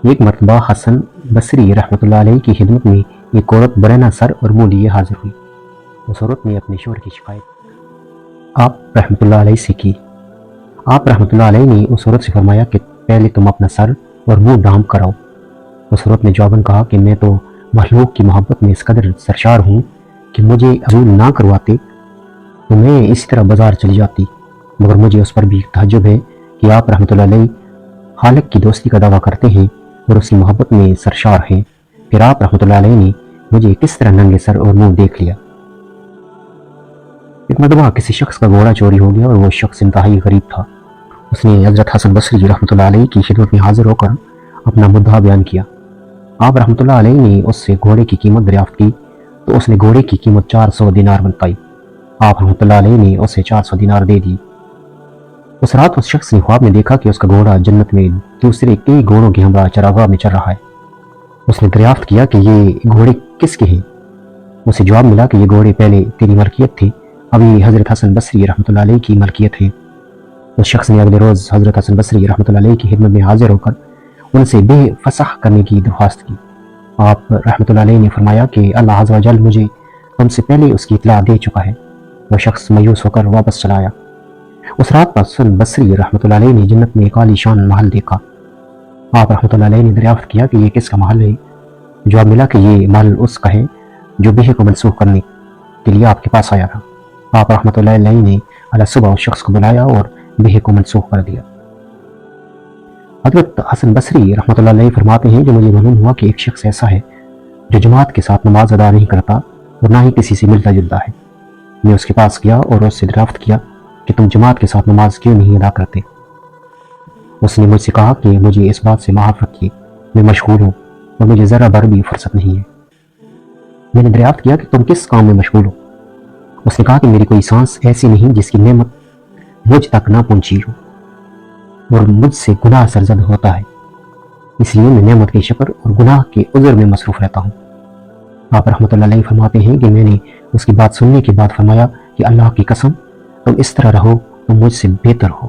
ایک مرتبہ حسن بصری رحمۃ اللہ علیہ کی خدمت میں ایک عورت برہنہ سر اور منہ لیے حاضر ہوئی۔ اس عورت نے اپنے شوہر کی شکایت آپ رحمۃ اللہ علیہ سے کی۔ آپ رحمۃ اللہ علیہ نے اس عورت سے فرمایا کہ پہلے تم اپنا سر اور منہ ڈھانپ کر آؤ۔ اس عورت نے جواباً کہا کہ میں تو مخلوق کی محبت میں اس قدر سرشار ہوں کہ مجھے عزول نہ کرواتے تو میں اسی طرح بازار چلی جاتی، مگر مجھے اس پر بھی تعجب ہے کہ آپ رحمۃ اللہ علیہ خالق کی دوستی کا دعویٰ کرتے ہیں اور اس کی محبت میں سرشار ہیں، پھر آپ رحمۃ اللہ علیہ نے مجھے کس طرح ننگے سر اور منہ دیکھ لیا۔ ایک مرتبہ کسی شخص کا گھوڑا چوری ہو گیا اور وہ شخص انتہائی غریب تھا۔ اس نے حضرت حسن بصری رحمۃ اللہ علیہ کی خدمت میں حاضر ہو کر اپنا مدعا بیان کیا۔ آپ رحمۃ اللہ علیہ نے اس سے گھوڑے کی قیمت دریافت کی تو اس نے گھوڑے کی قیمت 400 دینار بتائی۔ آپ رحمۃ اللہ علیہ نے اسے 400 دینار دے دی۔ اس رات اس شخص نے خواب میں دیکھا کہ اس کا گھوڑا جنت میں دوسرے کئی گھوڑوں کے ہمراہ چراگاہ میں چل رہا ہے۔ اس نے دریافت کیا کہ یہ گھوڑے کس کے ہیں؟ اسے جواب ملا کہ یہ گھوڑے پہلے تیری ملکیت تھے، اب یہ حضرت حسن بصری رحمۃ اللہ علیہ کی ملکیت ہے۔ اس شخص نے اگلے روز حضرت حسن بصری رحمۃ اللہ علیہ کی خدمت میں حاضر ہو کر ان سے بے فسخ کرنے کی درخواست کی۔ آپ رحمۃ اللہ علیہ نے فرمایا کہ اللہ عز و جل مجھے تم سے پہلے اس کی اطلاع دے چکا ہے۔ وہ شخص مایوس ہو کر واپس چلا آیا۔ اس رات پر حسن بصری رحمۃ اللہ علیہ نے جنت میں ایک عالی شان محل دیکھا۔ آپ رحمۃ اللہ علیہ نے دریافت کیا کہ یہ کس کا محل ہے؟ جواب ملا کہ یہ محل اس کا ہے جو بے کو منسوخ کرنے کے لیے آپ کے پاس آیا تھا۔ آپ رحمۃ اللہ علیہ نے علی صبح اس شخص کو بلایا اور بے کو منسوخ کر دیا۔ حضرت حسن بصری رحمۃ اللہ علیہ فرماتے ہیں کہ مجھے معلوم ہوا کہ ایک شخص ایسا ہے جو جماعت کے ساتھ نماز ادا نہیں کرتا اور نہ ہی کسی سے ملتا جلتا ہے۔ میں اس کے پاس گیا اور اس سے دریافت کیا کہ تم جماعت کے ساتھ نماز کیوں نہیں ادا کرتے؟ اس نے مجھ سے کہا کہ مجھے اس بات سے معاف رکھیے، میں مشغول ہوں اور مجھے ذرا بھر بھی فرصت نہیں ہے۔ میں نے دریافت کیا کہ تم کس کام میں مشغول ہو؟ اس نے کہا کہ میری کوئی سانس ایسی نہیں جس کی نعمت مجھ تک نہ پہنچی ہو اور مجھ سے گناہ سرزد ہوتا ہے، اس لیے میں نعمت کے شکر اور گناہ کے عذر میں مصروف رہتا ہوں۔ آپ رحمۃ اللہ علیہ فرماتے ہیں کہ میں نے اس کی بات سننے کے بعد فرمایا کہ اللہ کی قسم تم اس طرح رہو تم مجھ سے بہتر ہو۔